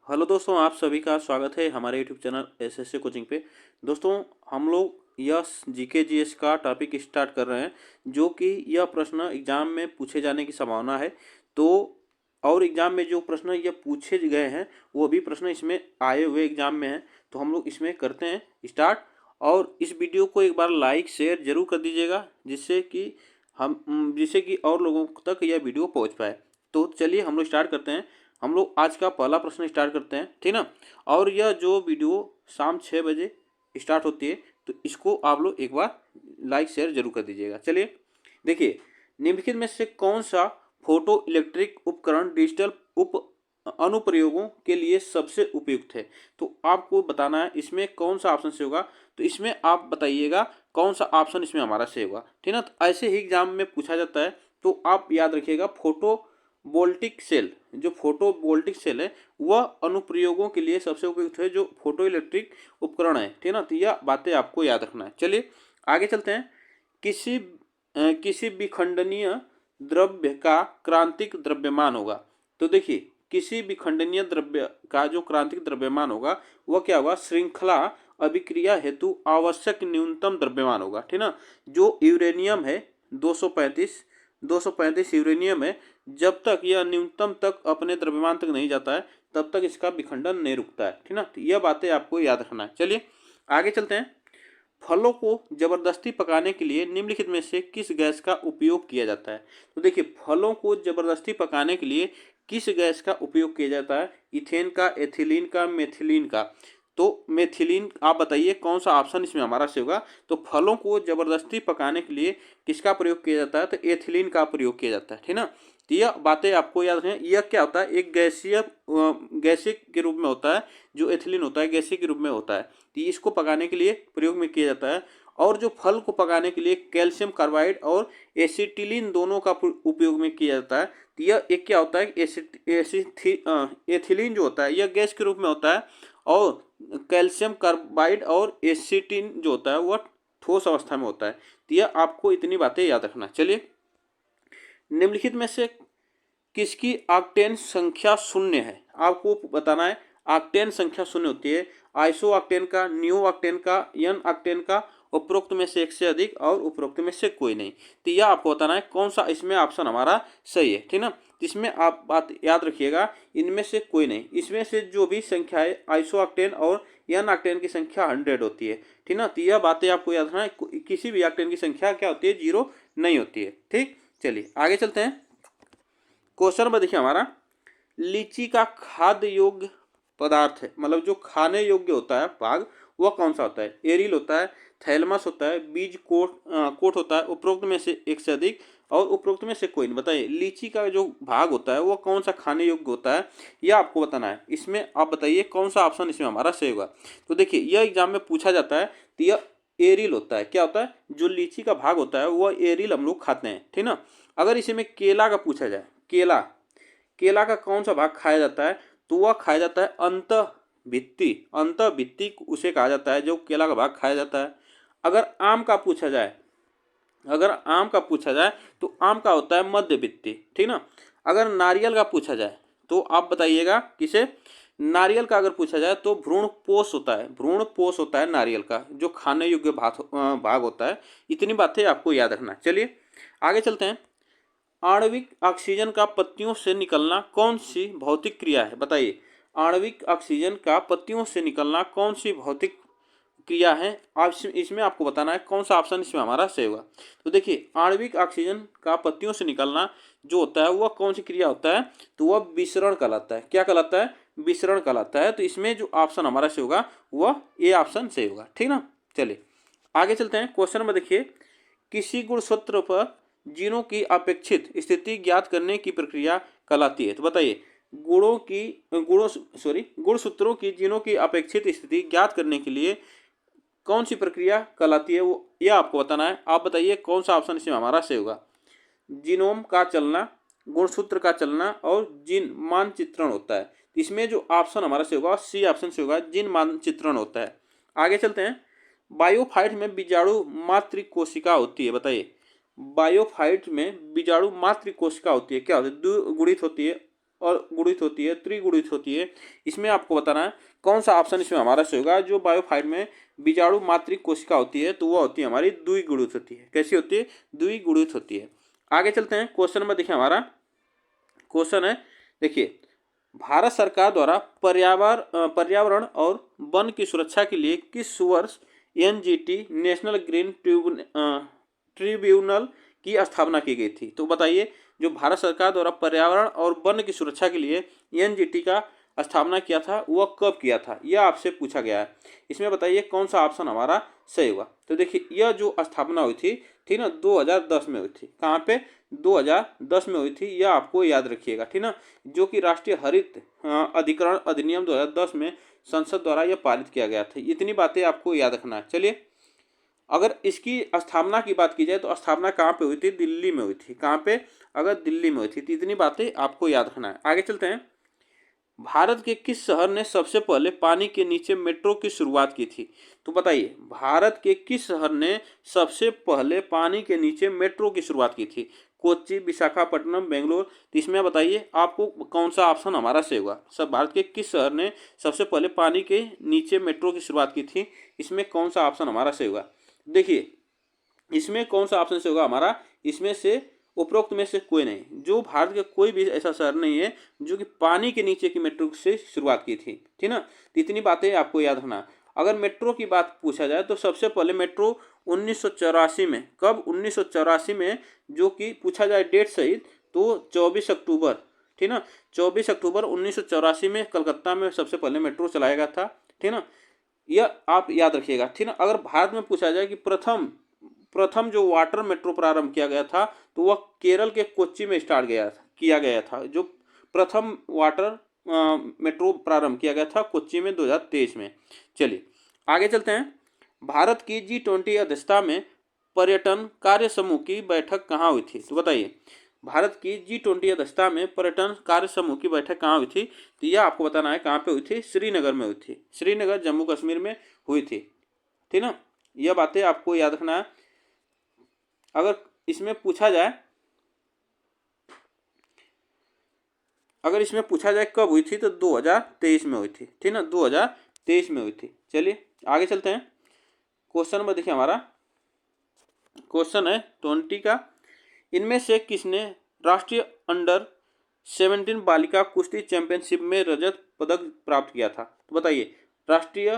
Hello दोस्तों, आप सभी का स्वागत है हमारे यूट्यूब चैनल एसएससी कोचिंग पे। दोस्तों, हम लोग यह जीके जीएस का टॉपिक स्टार्ट कर रहे हैं, जो कि यह प्रश्न एग्जाम में पूछे जाने की संभावना है। तो और एग्जाम में जो प्रश्न यह पूछे गए हैं वो भी प्रश्न इसमें आए हुए एग्जाम में हैं। तो हम लोग इसमें करते हैं स्टार्ट। और इस वीडियो को एक बार लाइक शेयर जरूर कर दीजिएगा, जिससे कि और लोगों तक यह वीडियो पहुँच पाए। तो चलिए हम लोग स्टार्ट करते हैं। हम लोग आज का पहला प्रश्न स्टार्ट करते हैं, ठीक ना। और यह जो वीडियो शाम 6 बजे स्टार्ट होती है, तो इसको आप लोग एक बार लाइक शेयर जरूर कर दीजिएगा। चलिए देखिए, निम्नलिखित में से कौन सा फोटो इलेक्ट्रिक उपकरण डिजिटल उप अनुप्रयोगों के लिए सबसे उपयुक्त है। तो आपको बताना है इसमें कौन सा ऑप्शन से होगा। तो इसमें आप बताइएगा कौन सा ऑप्शन इसमें हमारा से होगा, ठीक ना। तो ऐसे ही एग्जाम में पूछा जाता है, तो आप याद रखिएगा फोटो वोल्टिक सेल, जो फोटो वोल्टिक सेल है वह अनुप्रयोगों के लिए सबसे उपयुक्त है, जो फोटो इलेक्ट्रिक उपकरण है, ठीक ना। तो यह बातें आपको याद रखना है। चलिए आगे चलते हैं। किसी विखंडनीय द्रव्य का क्रांतिक द्रव्यमान होगा। तो देखिए, किसी विखंडनीय द्रव्य का जो क्रांतिक द्रव्यमान होगा वह क्या होगा, श्रृंखला अभिक्रिया हेतु आवश्यक न्यूनतम द्रव्यमान होगा, ठीक ना। जो यूरेनियम है 235 यूरेनियम है, जब तक यह न्यूनतम तक अपने द्रव्यमान तक नहीं जाता है तब तक इसका विखंडन नहीं रुकता है, ठीक ना। तो यह बातें आपको याद रखना है। चलिए आगे चलते हैं। फलों को जबरदस्ती पकाने के लिए निम्नलिखित में से किस गैस का उपयोग किया जाता है। तो देखिए, फलों को जबरदस्ती पकाने के लिए किस गैस का उपयोग किया जाता है, इथेन का, एथिलीन का, मेथिलीन का। तो मेथिलीन, आप बताइए कौन सा ऑप्शन इसमें हमारा से होगा। तो फलों को जबरदस्ती पकाने के लिए किसका प्रयोग किया जाता है, तो एथिलीन का प्रयोग किया जाता है, ठीक ना। तो यह बातें आपको याद रखें। यह क्या होता है, एक गैसीय के रूप में होता है। जो एथिलीन होता है गैसीय के रूप में होता है, तो इसको पकाने के लिए प्रयोग में किया जाता है। और जो फल को पकाने के लिए कैल्शियम कार्बाइड और एसिटिलीन दोनों का उपयोग में किया जाता है। तो यह एक क्या होता है, एथिलीन जो होता है यह गैस के रूप में होता है, और कैल्शियम कार्बाइड और एसिटिन जो होता है वह ठोस अवस्था में होता है। तो यह आपको इतनी बातें याद रखना। चलिए, निम्नलिखित में से किसकी ऑक्टेन संख्या शून्य है, आपको बताना है। ऑक्टेन संख्या शून्य होती है आइसो ऑक्टेन का, न्यू ऑक्टेन का, एन ऑक्टेन का, उपरोक्त में से एक से अधिक और उपरोक्त में से कोई नहीं। तो यह आपको बताना है कौन सा इसमें ऑप्शन हमारा सही है, ठीक ना। इसमें आप बात याद रखिएगा, इनमें से कोई नहीं। इसमें से जो भी संख्या है आइसो ऑक्टेन और एन ऑक्टेन की संख्या 100 होती है, ठीक ना। तो यह बातें आपको याद रखना है, किसी भी ऑक्टेन की संख्या क्या होती है, 0 नहीं होती है, ठीक। चलिए आगे चलते हैं। क्वेश्चन में देखिए हमारा, लीची का खाद्य योग्य पदार्थ है, मतलब जो खाने योग्य होता है भाग, वह कौन सा होता है। एरिल होता है, थैलमस होता है, बीज कोट होता है, उपरोक्त में से एक से अधिक और उपरोक्त में से कोई नहीं। बताइए लीची का जो भाग होता है वह कौन सा खाने योग्य होता है, यह आपको बताना है। इसमें आप बताइए कौन सा ऑप्शन इसमें हमारा सही होगा। तो देखिए, यह एग्जाम में पूछा जाता है, तो यह एरिल होता है। क्या होता है, जो लीची का भाग होता है वह एरिल हम लोग खाते हैं, ठीक ना। अगर इसी में केला का पूछा जाए, केला का कौन सा भाग खाया जाता है, तो वह खाया जाता है अंतः भित्ति उसे कहा जाता है, जो केला का भाग खाया जाता है। अगर आम का पूछा जाए तो आम का होता है मध्य भित्ति, ठीक ना। अगर नारियल का पूछा जाए तो आप बताइएगा किसे, नारियल का अगर पूछा जाए तो भ्रूण पोष होता है नारियल का, जो खाने योग्य भाग होता है। इतनी बातें आपको याद रखना। चलिए आगे चलते हैं। आणविक ऑक्सीजन का पत्तियों से निकलना कौन सी भौतिक क्रिया है। बताइए आणविक ऑक्सीजन का पत्तियों से निकलना कौन सी भौतिक क्रिया है। आप इसमें आपको बताना है कौन सा ऑप्शन इसमें हमारा सही होगा। तो देखिए, आणविक ऑक्सीजन का पत्तियों से निकलना जो होता है वह कौन सी क्रिया होता है, तो वह विसरण कहलाता है। क्या कहलाता है, विसरण कहलाता है। तो इसमें जो ऑप्शन हमारा सही होगा वह ए ऑप्शन सही होगा, ठीक ना। चलिए आगे चलते हैं। क्वेश्चन में देखिए, किसी गुणसूत्र पर जीनों की अपेक्षित स्थिति ज्ञात करने की प्रक्रिया कहलाती है। तो बताइए गुणसूत्रों की जीनों की अपेक्षित स्थिति ज्ञात करने के लिए कौन सी प्रक्रिया कहलाती है, वो यह आपको बताना है। आप बताइए कौन सा ऑप्शन इसमें हमारा सही होगा। जीनोम का चलना, गुणसूत्र का चलना और जीन मानचित्रण होता है। इसमें जो ऑप्शन हमारा सही होगा सी ऑप्शन से होगा, जीन मानचित्रण होता है। आगे चलते हैं। बायोफाइट में बीजाणु मातृ कोशिका होती है। बताइए बायोफाइट में बीजाणु मातृ कोशिका होती है, क्या होती है, द्विगुणित होती है। और गुणित होती है, त्रिगुणित होती है। इसमें आपको बताना है कौन सा ऑप्शन इसमें हमारा सही होगा। जो बायोफाइट में बीजाणु मातृक कोशिका होती है तो वह होती है हमारी द्विगुणित होती है। कैसी होती है? द्विगुणित होती है। आगे चलते हैं, क्वेश्चन नंबर देखिए हमारा क्वेश्चन है, देखिए भारत सरकार द्वारा पर्यावरण और वन की सुरक्षा के लिए किस वर्ष एनजीटी नेशनल ग्रीन ट्रिब्यूनल की स्थापना की गई थी? तो बताइए, जो भारत सरकार द्वारा पर्यावरण और वन की सुरक्षा के लिए एनजीटी का स्थापना किया था वह कब किया था, यह आपसे पूछा गया है। इसमें बताइए कौन सा ऑप्शन हमारा सही होगा। तो देखिए यह जो स्थापना हुई थी, ठीक ना, 2010 में हुई थी। कहाँ पे? 2010 में हुई थी, यह आपको याद रखिएगा, ठीक ना। जो कि राष्ट्रीय हरित अधिकरण अधिनियम 2010 में संसद द्वारा यह पारित किया गया था। इतनी बातें आपको याद रखना है। चलिए, अगर इसकी स्थापना की बात की जाए तो स्थापना कहाँ पे हुई थी? दिल्ली में हुई थी। कहाँ पे? अगर दिल्ली में हुई थी, तो इतनी बातें आपको याद रखना है। आगे चलते हैं, भारत के किस शहर ने सबसे पहले पानी के नीचे मेट्रो की शुरुआत की थी? तो बताइए, भारत के किस शहर ने सबसे पहले पानी के नीचे मेट्रो की शुरुआत की थी? कोच्चि, विशाखापट्टनम, बेंगलोर। तो इसमें बताइए आपको कौन सा ऑप्शन हमारा सही होगा। सब भारत के किस शहर ने सबसे पहले पानी के नीचे मेट्रो की शुरुआत की थी? इसमें कौन सा ऑप्शन हमारा सही होगा? देखिए, इसमें कौन सा ऑप्शन से होगा हमारा? इसमें से उपरोक्त में से कोई नहीं। जो भारत का कोई भी ऐसा शहर नहीं है जो कि पानी के नीचे की मेट्रो से शुरुआत की थी, ठीक ना। तो इतनी बातें आपको याद रखना। अगर मेट्रो की बात पूछा जाए तो सबसे पहले मेट्रो 1984 में, कब? 1984 में, जो कि पूछा जाए डेट सहित तो 24 अक्टूबर, ठीक ना, 24 अक्टूबर 1984 में कलकत्ता में सबसे पहले मेट्रो चलाया गया था, ठीक ना। यह आप याद रखिएगा, ठीक ना। अगर भारत में पूछा जाए कि प्रथम प्रथम जो वाटर मेट्रो प्रारंभ किया गया था तो वह केरल के कोच्चि में किया गया था। जो प्रथम वाटर मेट्रो प्रारंभ किया गया था कोच्चि में 2023 में। चलिए आगे चलते हैं, भारत की G20 अध्यक्षता में पर्यटन कार्य समूह की बैठक कहाँ हुई थी? तो बताइए, भारत की G20 अध्यक्षता में पर्यटन कार्य समूह की बैठक कहाँ हुई थी? तो यह आपको बताना है कहाँ पे हुई थी। श्रीनगर में हुई थी। श्रीनगर जम्मू कश्मीर में हुई थी, ठीक ना। यह बातें आपको याद रखना है। अगर इसमें पूछा जाए कब हुई थी तो 2023 में हुई थी, ठीक ना, 2023 में हुई थी। चलिए आगे चलते हैं, क्वेश्चन नंबर देखिए हमारा क्वेश्चन है 20 का, इनमें से किसने राष्ट्रीय अंडर-17 बालिका कुश्ती चैंपियनशिप में रजत पदक प्राप्त किया था? तो बताइए, राष्ट्रीय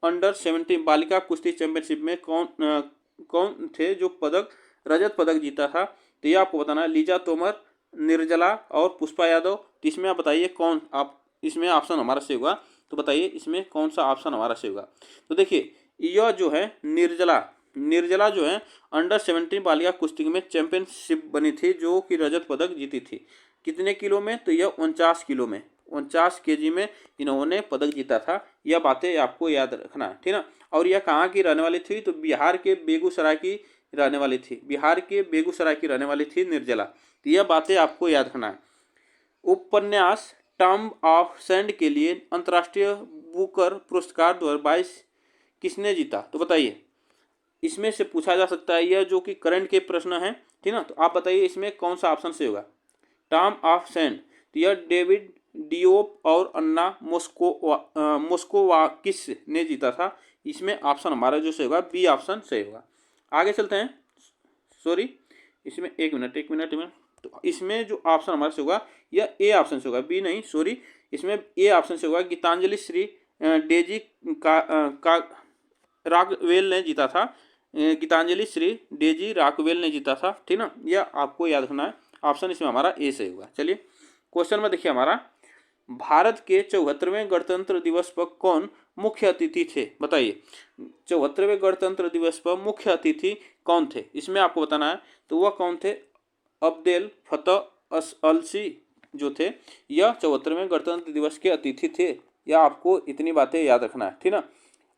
अंडर-17 बालिका कुश्ती चैंपियनशिप में कौन थे जो रजत पदक जीता था? तो ये आपको बताना है, लीजा तोमर, निर्जला और पुष्पा यादव। तो इसमें आप बताइए कौन, आप इसमें ऑप्शन हमारा सही होगा। तो बताइए इसमें कौन सा ऑप्शन हमारा सही होगा। तो देखिए, यह जो है निर्जला जो है अंडर-17 बालिका कुश्ती में चैंपियनशिप बनी थी, जो कि रजत पदक जीती थी। कितने किलो में? तो यह 49 किलो में, 49 kg में इन्होंने पदक जीता था। यह बातें आपको याद रखना है, ठीक ना। और यह कहाँ की रहने वाली थी? तो बिहार के बेगूसराय की रहने वाली थी। बिहार के बेगूसराय की रहने वाली थी निर्जला। तो यह बातें आपको याद रखना है। उपन्यास टर्म ऑफ सैंड के लिए अंतर्राष्ट्रीय बुकर पुरस्कार 2022 किसने जीता? तो बताइए, इसमें से पूछा जा सकता है, यह जो कि करंट के प्रश्न है, ठीक ना। तो आप बताइए इसमें कौन सा ऑप्शन से होगा। टर्म ऑफ सैंड, तो यह डेविड डियोप और अन्ना मोस्कोवाकिस ने जीता था। इसमें ऑप्शन हमारा जो सही होगा बी ऑप्शन सही होगा। आगे चलते हैं, सॉरी इसमें एक मिनट में, तो इसमें जो ऑप्शन हमारे से होगा यह ए ऑप्शन से होगा, बी नहीं, सॉरी, इसमें ए ऑप्शन से होगा। गीतांजलि श्री डेजी का राकवेल ने जीता था। गीतांजलि श्री डेजी राकवेल ने जीता था, ठीक ना। यह आपको याद रखना है, ऑप्शन इसमें हमारा ए सही होगा। चलिए क्वेश्चन में देखिए हमारा, भारत के 74वें गणतंत्र दिवस पर कौन मुख्य अतिथि थे? बताइए, 74वें गणतंत्र दिवस पर मुख्य अतिथि कौन थे? इसमें आपको बताना है। तो वह कौन थे? अब्देल फतह अलसी जो थे, यह 74वें गणतंत्र दिवस के अतिथि थे। यह आपको इतनी बातें याद रखना है, ठीक ना।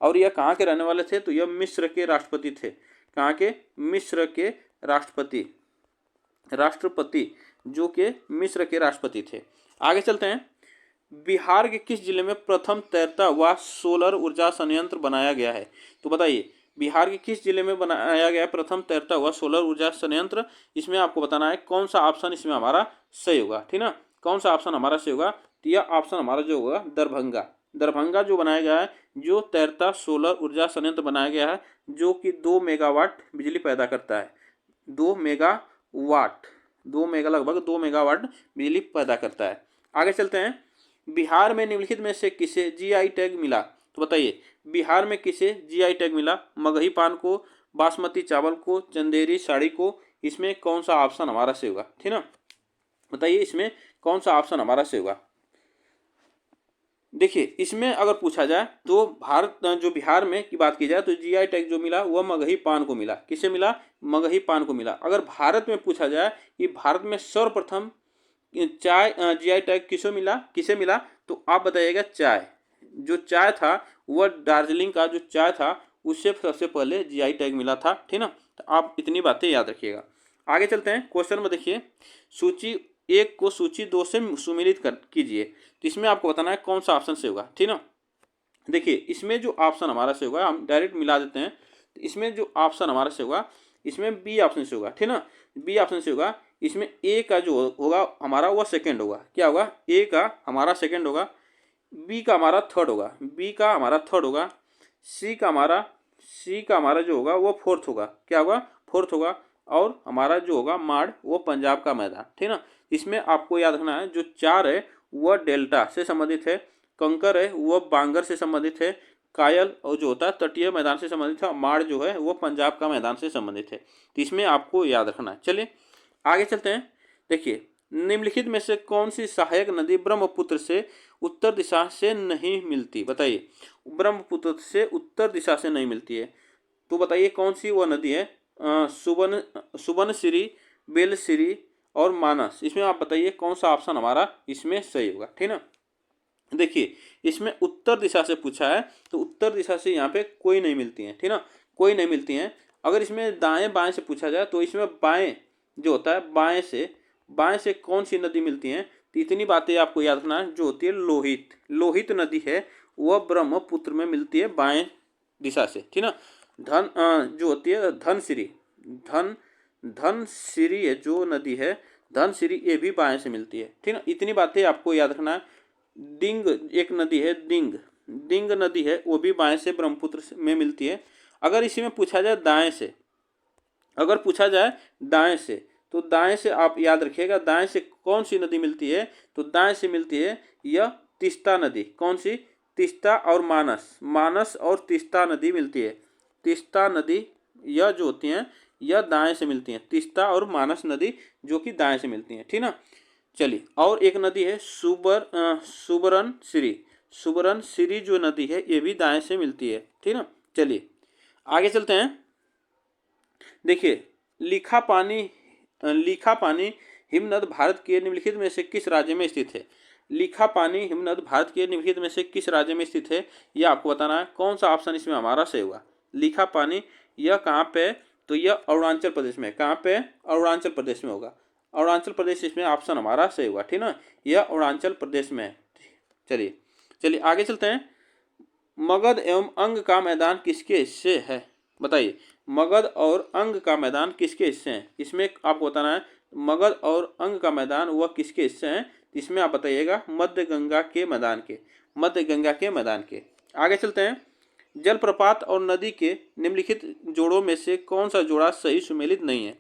और यह कहाँ के रहने वाले थे? तो यह मिस्र के राष्ट्रपति थे। कहाँ के? मिस्र के राष्ट्रपति जो कि मिस्र के राष्ट्रपति थे। आगे चलते हैं, बिहार के किस जिले में प्रथम तैरता हुआ सोलर ऊर्जा संयंत्र बनाया गया है? तो बताइए, बिहार के किस जिले में बनाया गया प्रथम तैरता हुआ सोलर ऊर्जा संयंत्र? इसमें आपको बताना है कौन सा ऑप्शन इसमें हमारा सही होगा, ठीक ना। कौन सा ऑप्शन हमारा सही होगा? तो यह ऑप्शन हमारा जो होगा दरभंगा। दरभंगा जो बनाया गया है, जो तैरता सोलर ऊर्जा संयंत्र बनाया गया है, जो कि 2 मेगावाट बिजली पैदा करता है। 2 मेगावाट, 2 मेगा, लगभग 2 मेगावाट बिजली पैदा करता है। आगे चलते हैं। बिहार में निम्नलिखित में से किसे जीआई टैग मिला? तो बताइए, बिहार में किसे जीआई टैग मिला? मगही पान को, बासमती चावल को, चंदेरी साड़ी को। इसमें कौन सा ऑप्शन हमारा सही होगा? ठीक ना, बताइए इसमें कौन सा ऑप्शन हमारा सही होगा? देखिए, इसमें अगर पूछा जाए तो भारत जो बिहार में की बात की जाए तो जीआई टैग जो मिला वह मगही पान को मिला। किसे मिला? मगही पान को मिला। अगर भारत में पूछा जाए कि भारत में सर्वप्रथम चाय जीआई टैग किसे मिला, तो आप बताइएगा चाय। जो चाय था वह दार्जिलिंग का जो चाय था उससे सबसे पहले जीआई टैग मिला था। ठीक ना, तो आप इतनी बातें याद रखिएगा। आगे चलते हैं। क्वेश्चन में देखिए, सूची 1 को सूची 2 से सुमेलित कीजिए। तो इसमें आपको बताना है कौन सा ऑप्शन से होगा। ठीक ना, देखिए इसमें जो ऑप्शन हमारा से होगा, हम डायरेक्ट मिला देते हैं। तो इसमें जो ऑप्शन हमारा से होगा, इसमें बी ऑप्शन से होगा। ठीक ना, बी ऑप्शन से होगा। इसमें ए का जो होगा हमारा वह सेकंड होगा। क्या होगा? ए का हमारा सेकंड होगा, बी का हमारा थर्ड होगा, बी का हमारा थर्ड होगा, सी का हमारा जो होगा वो फोर्थ होगा। क्या होगा? फोर्थ होगा। और हमारा जो होगा माड़ वो पंजाब का मैदान। ठीक ना, इसमें आपको याद रखना है जो 4 है वह डेल्टा से संबंधित है, कंकर है वह बांगर से संबंधित है, कायल और जो होता है तटीय मैदान से संबंधित है, माड़ जो है वो पंजाब का मैदान से संबंधित है। तो इसमें आपको याद रखना है। चलिए आगे चलते हैं। देखिए, निम्नलिखित में से कौन सी सहायक नदी ब्रह्मपुत्र से उत्तर दिशा से नहीं मिलती? बताइए, ब्रह्मपुत्र से उत्तर दिशा से नहीं मिलती है, तो बताइए कौन सी वह नदी है? सुबनसिरी, बेलसिरी और मानस। इसमें आप बताइए कौन सा ऑप्शन हमारा इसमें सही होगा। ठीक ना, देखिए इसमें उत्तर दिशा से पूछा है तो उत्तर दिशा से यहाँ पे कोई नहीं मिलती है। ठीक ना, कोई नहीं मिलती हैं। अगर इसमें दाएं बाएं से पूछा जाए तो इसमें बाएं जो होता है, बाएं से कौन सी नदी मिलती है? तो इतनी बातें आपको याद रखना है। जो होती है लोहित नदी है वह ब्रह्मपुत्र में मिलती है बाएं दिशा से। ठीक ना, जो होती है धनसिरी है जो नदी है, धनसिरी ये भी बाएं से मिलती है। ठीक ना, इतनी बातें आपको याद रखना है। डिंग एक नदी है, डिंग नदी है वो भी बाएं से ब्रह्मपुत्र में मिलती है। अगर इसी में पूछा जाए दाएं से, अगर पूछा जाए दाएं से, तो दाएं से आप याद रखिएगा दाएं से कौन सी नदी मिलती है? तो दाएं से मिलती है यह तीस्ता नदी। कौन सी? तीस्ता और मानस और तीस्ता नदी मिलती है। तीस्ता नदी यह जो होती हैं यह दाएं से मिलती हैं, तीस्ता और मानस नदी जो कि दाएं से मिलती हैं। ठीक ना, चलिए और एक नदी है सुबरन सिरी जो नदी है ये भी दाएं से मिलती है। ठीक ना, चलिए आगे चलते हैं। देखिए, लिखा पानी हिमनद भारत के निम्नलिखित में से किस राज्य में स्थित है? लिखा पानी हिमनद भारत के निम्नलिखित में से किस राज्य में स्थित है, यह आपको बताना है। कौन सा ऑप्शन इसमें हमारा सही होगा? लिखा पानी यह कहाँ पे? तो यह अरुणाचल प्रदेश में। कहाँ पे? अरुणाचल प्रदेश में होगा। अरुणाचल प्रदेश इसमें ऑप्शन हमारा सही होगा। ठीक ना, यह अरुणाचल प्रदेश में है। चलिए आगे चलते हैं। मगध एवं अंग का मैदान किसके हिस्से है? बताइए, मगध और अंग का मैदान किसके हिस्से हैं? इसमें आपको बताना है मगध और अंग का मैदान वह किसके हिस्से हैं। इसमें आप बताइएगा मध्य गंगा के मैदान के। आगे चलते हैं। जलप्रपात और नदी के निम्नलिखित जोड़ों में से कौन सा जोड़ा सही सुमेलित नहीं है?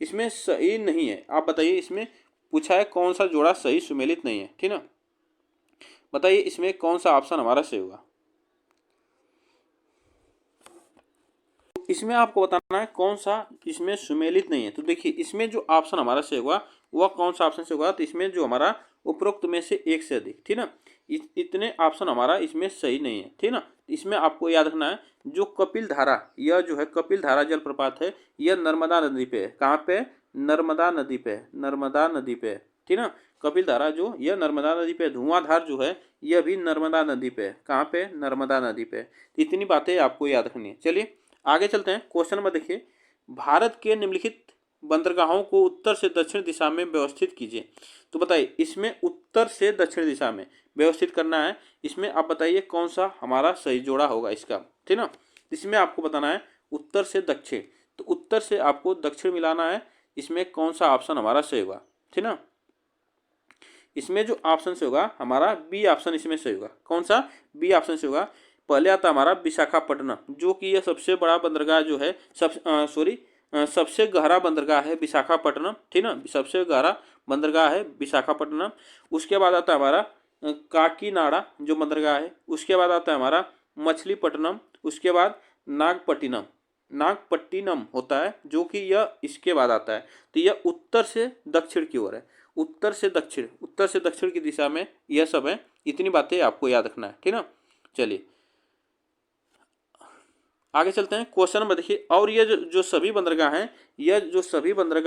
इसमें सही नहीं है, आप बताइए इसमें पूछा है कौन सा जोड़ा सही सुमेलित नहीं है। ठीक ना, बताइए इसमें कौन सा ऑप्शन हमारा सही होगा? इसमें आपको बताना है कौन सा इसमें सुमेलित नहीं है। तो देखिए इसमें जो ऑप्शन हमारा सही होगा वह कौन सा ऑप्शन से होगा? तो इसमें जो हमारा उपरोक्त में से एक से अधिक। ठीक ना, इतने ऑप्शन हमारा इसमें सही नहीं है। ठीक ना, इसमें आपको याद रखना है जो कपिल धारा, यह जो है कपिल धारा जलप्रपात है यह नर्मदा नदी पे है। कहाँ पे? नर्मदा नदी पे। ठीक ना, कपिल धारा जो यह नर्मदा नदी पे, धुआंधार जो है यह भी नर्मदा नदी पे है। कहाँ पे? नर्मदा नदी पे। इतनी बातें आपको याद रखनी है। चलिए आगे चलते हैं। क्वेश्चन में देखिए, भारत के निम्नलिखित बंदरगाहों को उत्तर से दक्षिण दिशा में व्यवस्थित कीजिए। तो बताइए इसमें उत्तर से दक्षिण दिशा में व्यवस्थित करना है। इसमें आप बताइए कौन सा हमारा सही जोड़ा होगा इसका। ठीक ना, इसमें आपको बताना है उत्तर से दक्षिण, तो उत्तर से आपको दक्षिण मिलाना है। इसमें कौन सा ऑप्शन हमारा सही होगा? ठीक ना, इसमें जो ऑप्शन से होगा हमारा बी ऑप्शन इसमें से होगा। कौन सा? बी ऑप्शन से होगा। पहले आता हमारा विशाखापट्टनम, जो कि यह सबसे बड़ा बंदरगाह जो है, सबसे गहरा बंदरगाह है विशाखापट्टनम, ठीक ना, सबसे गहरा बंदरगाह है विशाखापट्टनम। उसके बाद आता है हमारा काकीनाडा जो बंदरगाह है। उसके बाद आता है हमारा मछलीपट्टनम। उसके बाद नागपट्टिनम, नागपट्टिनम होता है जो कि यह इसके बाद आता है। तो यह उत्तर से दक्षिण की ओर है, उत्तर से दक्षिण की दिशा में यह सब है। इतनी बातें आपको याद रखना है, ठीक ना। चलिए आगे चलते हैं। क्वेश्चन नंबर देखिए, और ये जो सभी बंदरगाह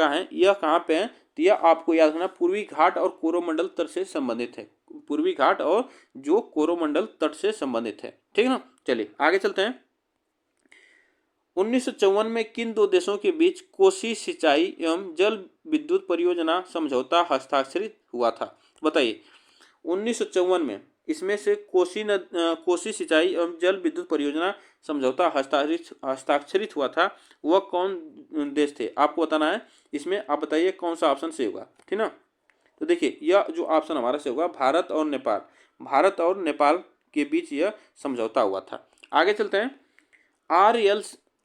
हैं, यह कहाँ पे हैं? तो यह आपको याद रखना पूर्वी घाट और कोरोमंडल तट से संबंधित है, पूर्वी घाट और जो कोरोमंडल तट से संबंधित है, ठीक है ना। चलिए आगे चलते हैं। 1954 में किन दो देशों के बीच कोसी सिंचाई एवं जल विद्युत परियोजना समझौता हस्ताक्षरित हुआ था? बताइए। 1954 में इसमें से कोसी सिंचाई एवं जल विद्युत परियोजना समझौता हस्ताक्षरित हुआ था, वह कौन देश थे? आपको बताना है। इसमें आप बताइए कौन सा ऑप्शन से होगा, ठीक ना। तो देखिए यह जो ऑप्शन हमारा से होगा भारत और नेपाल के बीच यह समझौता हुआ था। आगे चलते हैं।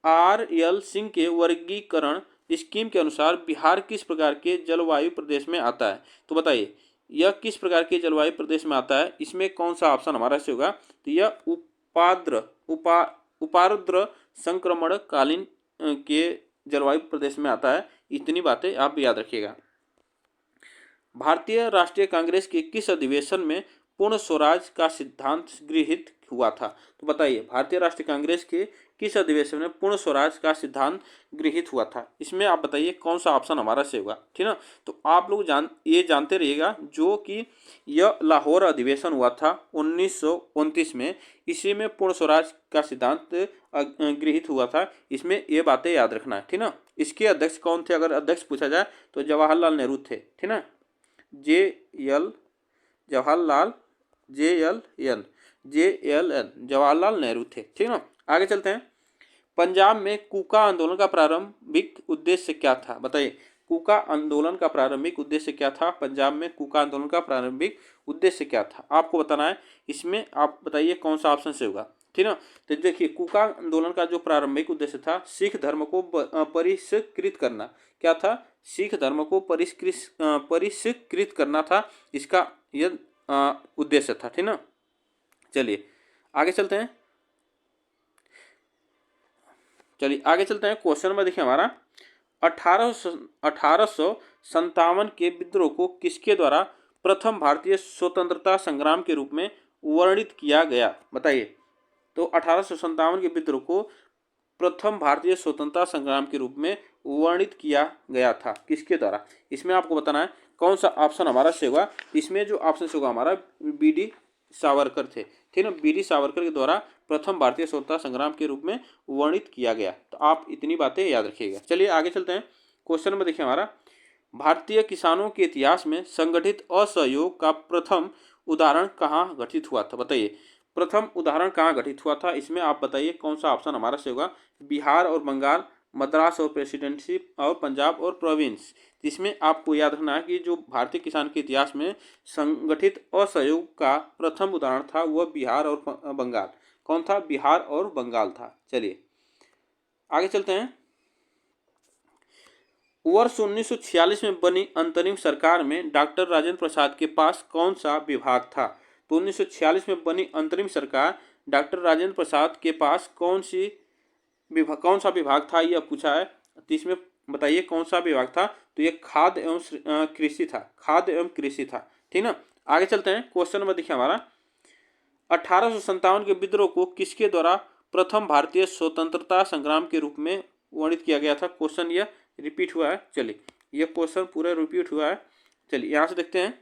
आर एल सिंह के वर्गीकरण स्कीम के अनुसार बिहार किस प्रकार के जलवायु प्रदेश में आता है? तो बताइए यह किस प्रकार के जलवायु प्रदेश में आता है? इसमें कौन सा ऑप्शन हमारा से होगा? तो यह उपार्द्र संक्रमण कालीन के जलवायु प्रदेश में आता है। इतनी बातें आप याद रखिएगा। भारतीय राष्ट्रीय कांग्रेस के किस अधिवेशन में पूर्ण स्वराज का सिद्धांत गृहीत हुआ था? तो बताइए भारतीय राष्ट्रीय कांग्रेस के किस अधिवेशन में पूर्ण स्वराज का सिद्धांत गृहीत हुआ था? इसमें आप बताइए कौन सा ऑप्शन हमारा से होगा, ठीक ना। तो आप लोग ये जानते रहिएगा जो कि यह लाहौर अधिवेशन हुआ था 1929 में, इसी में पूर्ण स्वराज का सिद्धांत गृहीत हुआ था। इसमें ये बातें याद रखना है, ठीक ना। इसके अध्यक्ष कौन थे? अगर अध्यक्ष पूछा जाए तो जवाहरलाल नेहरू थे, ठीक ना। जवाहरलाल नेहरू थे, ठीक ना। आगे चलते हैं। पंजाब में कूका आंदोलन का प्रारंभिक उद्देश्य क्या था? बताइए कूका आंदोलन का प्रारंभिक उद्देश्य क्या था? पंजाब में कूका आंदोलन का प्रारंभिक उद्देश्य क्या था आपको बताना है। इसमें आप बताइए कौन सा ऑप्शन से होगा, ठीक ना। तो देखिए कूका आंदोलन का जो प्रारंभिक उद्देश्य था सिख धर्म को परिष्कृत करना। क्या था? सिख धर्म को परिष्कृत करना था, इसका यह उद्देश्य था, ठीक ना। चलिए आगे चलते हैं। क्वेश्चन नंबर देखिए हमारा 1857 के विद्रोह को किसके द्वारा प्रथम भारतीय स्वतंत्रता संग्राम के रूप में वर्णित किया गया? बताइए। तो 1857 के विद्रोह को प्रथम भारतीय स्वतंत्रता संग्राम के रूप में वर्णित किया गया था, किसके द्वारा? इसमें आपको बताना है कौन सा ऑप्शन हमारा से होगा। इसमें जो ऑप्शन से होगा हमारा बी.डी. सावरकर थे, ठीक है ना। बी.डी. सावरकर के द्वारा प्रथम भारतीय स्वतंत्रता संग्राम के रूप में वर्णित किया गया। तो आप इतनी बातें याद रखिएगा। चलिए आगे चलते हैं। क्वेश्चन नंबर देखिए हमारा, भारतीय किसानों के इतिहास में संगठित असहयोग का प्रथम उदाहरण कहाँ घटित हुआ था? बताइए प्रथम उदाहरण कहाँ घटित हुआ था? इसमें आप बताइए कौन सा ऑप्शन हमारा से होगा। बिहार और बंगाल, मद्रास और प्रेसिडेंसी और पंजाब और प्रोविंस। इसमें आपको याद रखना है कि जो भारतीय किसान के इतिहास में संगठित असहयोग का प्रथम उदाहरण था वह बिहार और बंगाल। कौन था? बिहार और बंगाल था। चलिए आगे चलते हैं। वर्ष 1946 में बनी अंतरिम सरकार में डॉक्टर राजेंद्र प्रसाद के पास कौन सा विभाग था? तो 1946 में बनी अंतरिम सरकार डॉक्टर राजेंद्र प्रसाद के पास कौन सा विभाग था, यह पूछा है। तो इसमें बताइए कौन सा विभाग था? तो यह खाद्य एवं कृषि था, ठीक ना। आगे चलते हैं। क्वेश्चन नंबर देखिए हमारा, 1857 के विद्रोह को किसके द्वारा प्रथम भारतीय स्वतंत्रता संग्राम के रूप में वर्णित किया गया था? क्वेश्चन यह रिपीट हुआ है। चलिए यह क्वेश्चन पूरा रिपीट हुआ है। चलिए यहाँ से देखते हैं।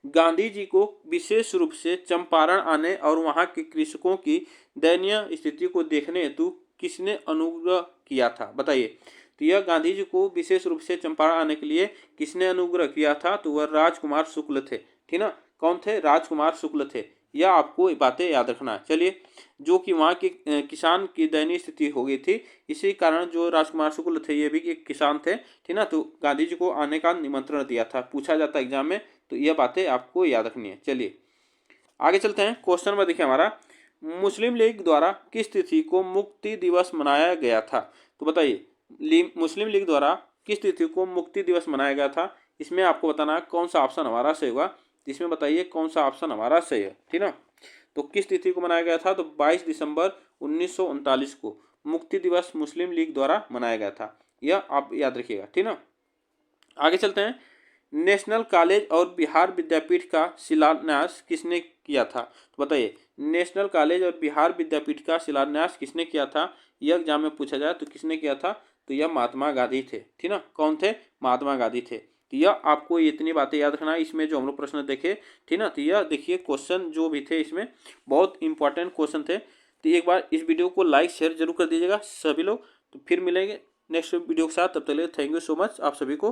गांधी जी को विशेष रूप से चंपारण आने और वहां के कृषकों की दयनीय स्थिति को देखने हेतु किसने अनुग्रह किया था? बताइए। तो यह गांधी जी को विशेष रूप से चंपारण आने के लिए किसने अनुग्रह किया था? तो वह राजकुमार शुक्ल थे, ठीक ना। कौन थे? राजकुमार शुक्ल थे। यह आपको बातें याद रखना है। चलिए जो कि वहाँ के किसान की दयनीय स्थिति हो गई थी, इसी कारण जो राजकुमार शुक्ल थे ये भी एक किसान थे, ठीक ना। तो गांधी जी को आने का निमंत्रण दिया था, पूछा जाता एग्जाम में, तो यह बातें आपको याद रखनी है। चलिए आगे चलते हैं। क्वेश्चन नंबर देखिए हमारा, मुस्लिम लीग द्वारा किस तिथि को मुक्ति दिवस मनाया गया था? तो बताइए मुस्लिम लीग द्वारा किस तिथि को मुक्ति दिवस मनाया गया था? इसमें आपको बताना है कौन सा ऑप्शन हमारा सही होगा। इसमें बताइए कौन सा ऑप्शन हमारा सही है, ठीक ना। तो किस तिथि को मनाया गया था? तो 22 दिसंबर 1939 को मुक्ति दिवस मुस्लिम लीग द्वारा मनाया गया था। यह आप याद रखिएगा, ठीक ना। आगे चलते हैं। नेशनल कॉलेज और बिहार विद्यापीठ का शिलान्यास किसने किया था? तो बताइए नेशनल कॉलेज और बिहार विद्यापीठ का शिलान्यास किसने किया था? यह एग्जाम में पूछा जाए तो किसने किया था? तो यह महात्मा गांधी थे, ठीक ना। कौन थे? महात्मा गांधी थे। तो यह आपको इतनी बातें याद रखना है। इसमें जो हम लोग प्रश्न देखे, ठीक ना, तो यह देखिए क्वेश्चन जो भी थे इसमें बहुत इंपॉर्टेंट क्वेश्चन थे। तो एक बार इस वीडियो को लाइक शेयर जरूर कर दीजिएगा सभी लोग। तो फिर मिलेंगे नेक्स्ट वीडियो के साथ, तब तक के लिए थैंक यू सो मच आप सभी को।